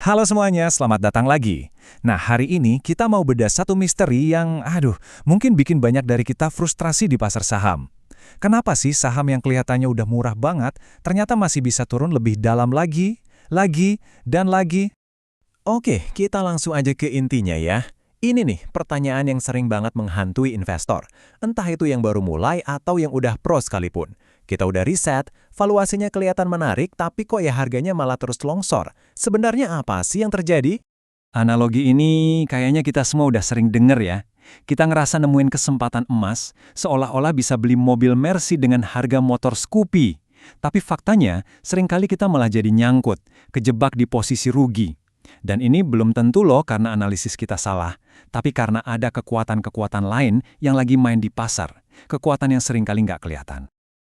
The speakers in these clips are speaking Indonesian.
Halo semuanya, selamat datang lagi. Nah, hari ini kita mau bedah satu misteri yang, mungkin bikin banyak dari kita frustrasi di pasar saham. Kenapa sih saham yang kelihatannya udah murah banget, ternyata masih bisa turun lebih dalam lagi, dan lagi? Oke, kita langsung aja ke intinya ya. Ini nih pertanyaan yang sering banget menghantui investor. Entah itu yang baru mulai atau yang udah pro sekalipun. Kita udah riset, valuasinya kelihatan menarik tapi kok ya harganya malah terus longsor. Sebenarnya apa sih yang terjadi? Analogi ini kayaknya kita semua udah sering denger ya. Kita ngerasa nemuin kesempatan emas, seolah-olah bisa beli mobil Mercy dengan harga motor Scoopy. Tapi faktanya, seringkali kita malah jadi nyangkut, kejebak di posisi rugi. Dan ini belum tentu loh karena analisis kita salah, tapi karena ada kekuatan-kekuatan lain yang lagi main di pasar. Kekuatan yang seringkali nggak kelihatan.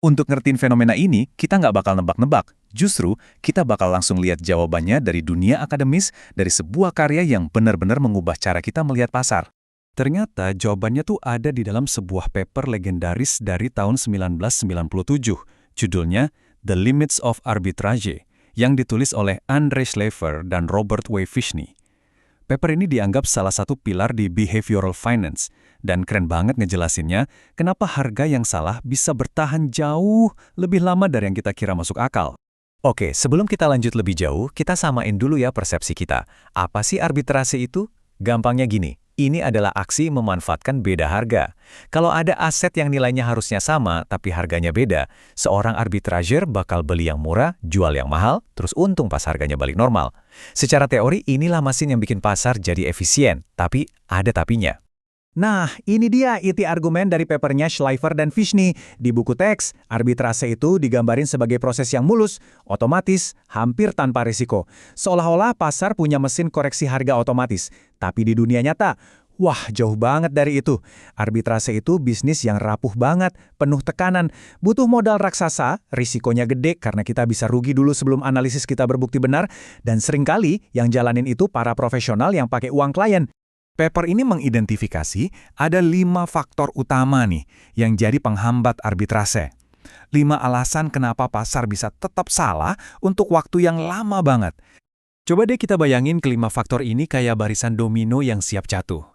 Untuk ngertiin fenomena ini, kita nggak bakal nebak-nebak. Justru, kita bakal langsung lihat jawabannya dari dunia akademis, dari sebuah karya yang benar-benar mengubah cara kita melihat pasar. Ternyata jawabannya tuh ada di dalam sebuah paper legendaris dari tahun 1997. Judulnya The Limits of Arbitrage, yang ditulis oleh Andre Schleifer dan Robert W. Fischny. Paper ini dianggap salah satu pilar di behavioral finance, dan keren banget ngejelasinnya kenapa harga yang salah bisa bertahan jauh lebih lama dari yang kita kira masuk akal. Oke, sebelum kita lanjut lebih jauh, kita samain dulu ya persepsi kita. Apa sih arbitrase itu? Gampangnya gini, ini adalah aksi memanfaatkan beda harga. Kalau ada aset yang nilainya harusnya sama, tapi harganya beda, seorang arbitrager bakal beli yang murah, jual yang mahal, terus untung pas harganya balik normal. Secara teori, inilah mesin yang bikin pasar jadi efisien, tapi ada tapinya. Nah, ini dia inti argumen dari papernya Schleifer dan Fischny. Di buku teks, arbitrase itu digambarin sebagai proses yang mulus, otomatis, hampir tanpa risiko. Seolah-olah pasar punya mesin koreksi harga otomatis. Tapi di dunia nyata, wah jauh banget dari itu. Arbitrase itu bisnis yang rapuh banget, penuh tekanan, butuh modal raksasa, risikonya gede karena kita bisa rugi dulu sebelum analisis kita berbukti benar, dan seringkali yang jalanin itu para profesional yang pakai uang klien. Paper ini mengidentifikasi ada 5 faktor utama nih yang jadi penghambat arbitrase. 5 alasan kenapa pasar bisa tetap salah untuk waktu yang lama banget. Coba deh kita bayangin kelima faktor ini kayak barisan domino yang siap jatuh.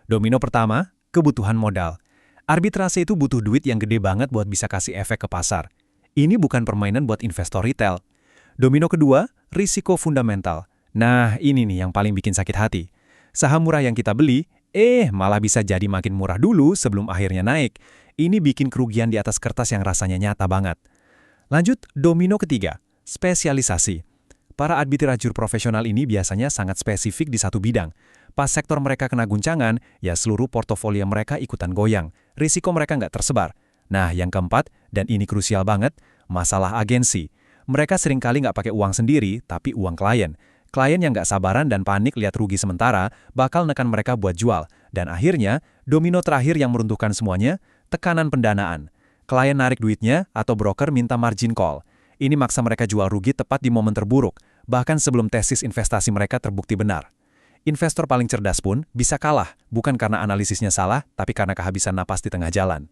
Domino pertama, kebutuhan modal. Arbitrase itu butuh duit yang gede banget buat bisa kasih efek ke pasar. Ini bukan permainan buat investor retail. Domino kedua, risiko fundamental. Nah, ini nih yang paling bikin sakit hati. Saham murah yang kita beli, malah bisa jadi makin murah dulu sebelum akhirnya naik. Ini bikin kerugian di atas kertas yang rasanya nyata banget. Lanjut, domino ketiga, spesialisasi. Para arbitrager profesional ini biasanya sangat spesifik di satu bidang. Pas sektor mereka kena guncangan, ya seluruh portofolio mereka ikutan goyang. Risiko mereka nggak tersebar. Nah, yang keempat, dan ini krusial banget, masalah agensi. Mereka seringkali nggak pakai uang sendiri, tapi uang klien. Klien yang nggak sabaran dan panik lihat rugi sementara bakal nekan mereka buat jual. Dan akhirnya, domino terakhir yang meruntuhkan semuanya, tekanan pendanaan. Klien narik duitnya atau broker minta margin call. Ini maksa mereka jual rugi tepat di momen terburuk, bahkan sebelum tesis investasi mereka terbukti benar. Investor paling cerdas pun bisa kalah, bukan karena analisisnya salah, tapi karena kehabisan napas di tengah jalan.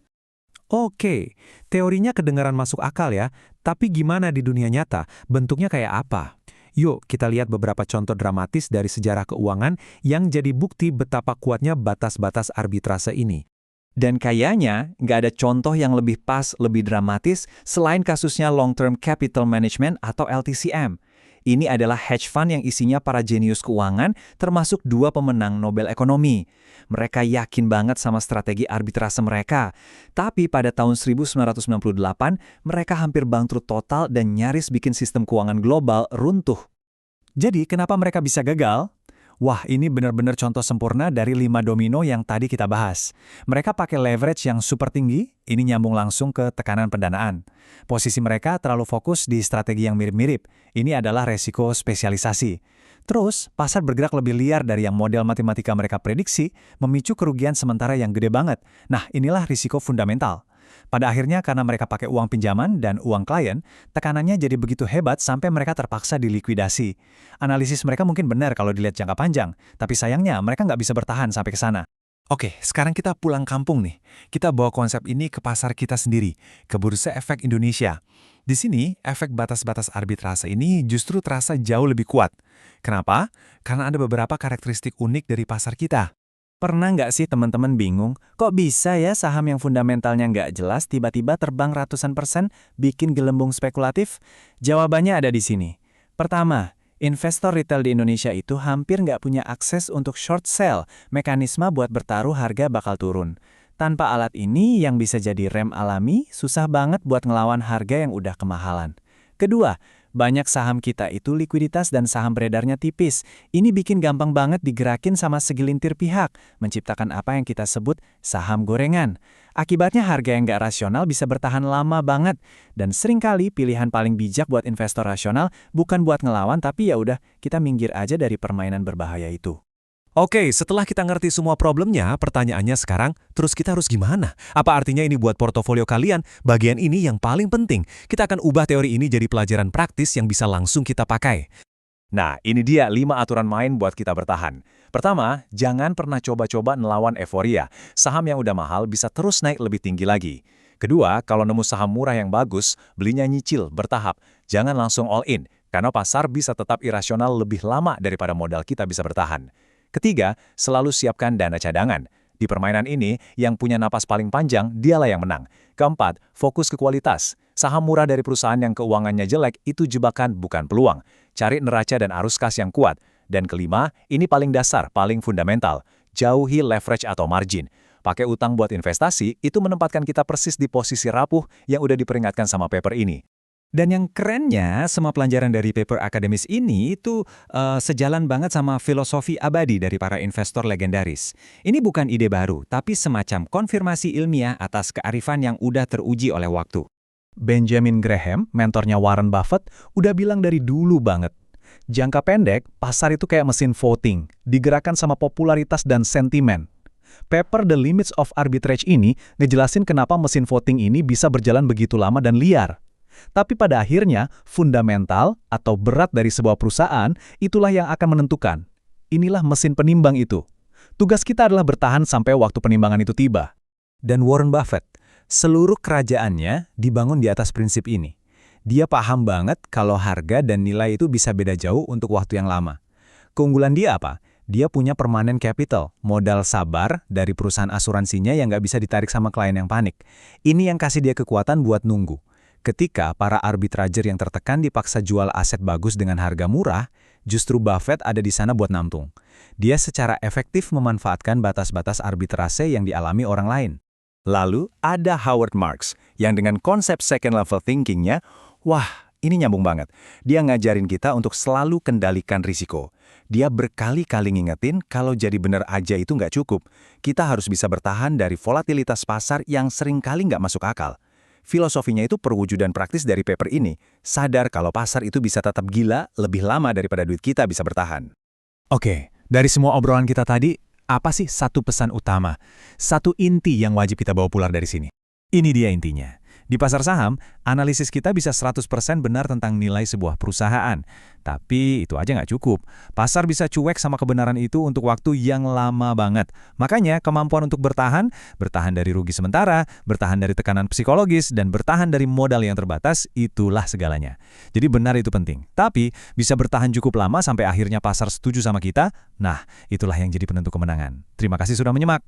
Oke, teorinya kedengaran masuk akal ya, tapi gimana di dunia nyata? Bentuknya kayak apa? Yuk, kita lihat beberapa contoh dramatis dari sejarah keuangan yang jadi bukti betapa kuatnya batas-batas arbitrase ini. Dan kayaknya nggak ada contoh yang lebih pas, lebih dramatis selain kasusnya Long Term Capital Management atau LTCM. Ini adalah hedge fund yang isinya para jenius keuangan, termasuk 2 pemenang Nobel Ekonomi. Mereka yakin banget sama strategi arbitrase mereka. Tapi pada tahun 1998, mereka hampir bangkrut total dan nyaris bikin sistem keuangan global runtuh. Jadi, kenapa mereka bisa gagal? Wah, ini benar-benar contoh sempurna dari 5 domino yang tadi kita bahas. Mereka pakai leverage yang super tinggi, ini nyambung langsung ke tekanan pendanaan. Posisi mereka terlalu fokus di strategi yang mirip-mirip. Ini adalah resiko spesialisasi. Terus, pasar bergerak lebih liar dari yang model matematika mereka prediksi, memicu kerugian sementara yang gede banget. Nah, inilah risiko fundamental. Pada akhirnya karena mereka pakai uang pinjaman dan uang klien, tekanannya jadi begitu hebat sampai mereka terpaksa dilikuidasi. Analisis mereka mungkin benar kalau dilihat jangka panjang, tapi sayangnya mereka nggak bisa bertahan sampai ke sana. Oke, sekarang kita pulang kampung nih. Kita bawa konsep ini ke pasar kita sendiri, ke Bursa Efek Indonesia. Di sini, efek batas-batas arbitrase ini justru terasa jauh lebih kuat. Kenapa? Karena ada beberapa karakteristik unik dari pasar kita. Pernah nggak sih teman-teman bingung, kok bisa ya saham yang fundamentalnya nggak jelas tiba-tiba terbang ratusan persen bikin gelembung spekulatif? Jawabannya ada di sini. Pertama, investor retail di Indonesia itu hampir nggak punya akses untuk short sell, mekanisme buat bertaruh harga bakal turun. Tanpa alat ini yang bisa jadi rem alami, susah banget buat ngelawan harga yang udah kemahalan. Kedua, banyak saham kita itu likuiditas dan saham beredarnya tipis. Ini bikin gampang banget digerakin sama segelintir pihak, menciptakan apa yang kita sebut saham gorengan. Akibatnya harga yang nggak rasional bisa bertahan lama banget. Dan seringkali pilihan paling bijak buat investor rasional bukan buat ngelawan, tapi ya udah kita minggir aja dari permainan berbahaya itu. Oke, setelah kita ngerti semua problemnya, pertanyaannya sekarang, terus kita harus gimana? Apa artinya ini buat portofolio kalian? Bagian ini yang paling penting. Kita akan ubah teori ini jadi pelajaran praktis yang bisa langsung kita pakai. Nah, ini dia 5 aturan main buat kita bertahan. Pertama, jangan pernah coba-coba melawan euforia. Saham yang udah mahal bisa terus naik lebih tinggi lagi. Kedua, kalau nemu saham murah yang bagus, belinya nyicil, bertahap. Jangan langsung all in, karena pasar bisa tetap irasional lebih lama daripada modal kita bisa bertahan. Ketiga, selalu siapkan dana cadangan. Di permainan ini, yang punya napas paling panjang, dialah yang menang. Keempat, fokus ke kualitas. Saham murah dari perusahaan yang keuangannya jelek itu jebakan bukan peluang. Cari neraca dan arus kas yang kuat. Dan kelima, ini paling dasar, paling fundamental. Jauhi leverage atau margin. Pakai utang buat investasi, itu menempatkan kita persis di posisi rapuh yang udah diperingatkan sama paper ini. Dan yang kerennya, semua pelajaran dari paper akademis ini itu sejalan banget sama filosofi abadi dari para investor legendaris. Ini bukan ide baru, tapi semacam konfirmasi ilmiah atas kearifan yang udah teruji oleh waktu. Benjamin Graham, mentornya Warren Buffett, udah bilang dari dulu banget. Jangka pendek, pasar itu kayak mesin voting, digerakkan sama popularitas dan sentimen. Paper The Limits of Arbitrage ini ngejelasin kenapa mesin voting ini bisa berjalan begitu lama dan liar. Tapi pada akhirnya, fundamental atau berat dari sebuah perusahaan itulah yang akan menentukan. Inilah mesin penimbang itu. Tugas kita adalah bertahan sampai waktu penimbangan itu tiba. Dan Warren Buffett, seluruh kerajaannya dibangun di atas prinsip ini. Dia paham banget kalau harga dan nilai itu bisa beda jauh untuk waktu yang lama. Keunggulan dia apa? Dia punya permanent capital, modal sabar dari perusahaan asuransinya yang nggak bisa ditarik sama klien yang panik. Ini yang kasih dia kekuatan buat nunggu. Ketika para arbitrager yang tertekan dipaksa jual aset bagus dengan harga murah, justru Buffett ada di sana buat nampung. Dia secara efektif memanfaatkan batas-batas arbitrase yang dialami orang lain. Lalu ada Howard Marks, yang dengan konsep second level thinking-nya, wah, ini nyambung banget. Dia ngajarin kita untuk selalu kendalikan risiko. Dia berkali-kali ngingetin kalau jadi bener aja itu nggak cukup. Kita harus bisa bertahan dari volatilitas pasar yang seringkali nggak masuk akal. Filosofinya itu perwujudan praktis dari paper ini, sadar kalau pasar itu bisa tetap gila lebih lama daripada duit kita bisa bertahan. Oke, dari semua obrolan kita tadi, apa sih satu pesan utama? Satu inti yang wajib kita bawa pulang dari sini? Ini dia intinya. Di pasar saham, analisis kita bisa 100% benar tentang nilai sebuah perusahaan. Tapi itu aja nggak cukup. Pasar bisa cuek sama kebenaran itu untuk waktu yang lama banget. Makanya kemampuan untuk bertahan dari rugi sementara, bertahan dari tekanan psikologis, dan bertahan dari modal yang terbatas, itulah segalanya. Jadi benar itu penting. Tapi bisa bertahan cukup lama sampai akhirnya pasar setuju sama kita, nah itulah yang jadi penentu kemenangan. Terima kasih sudah menyimak.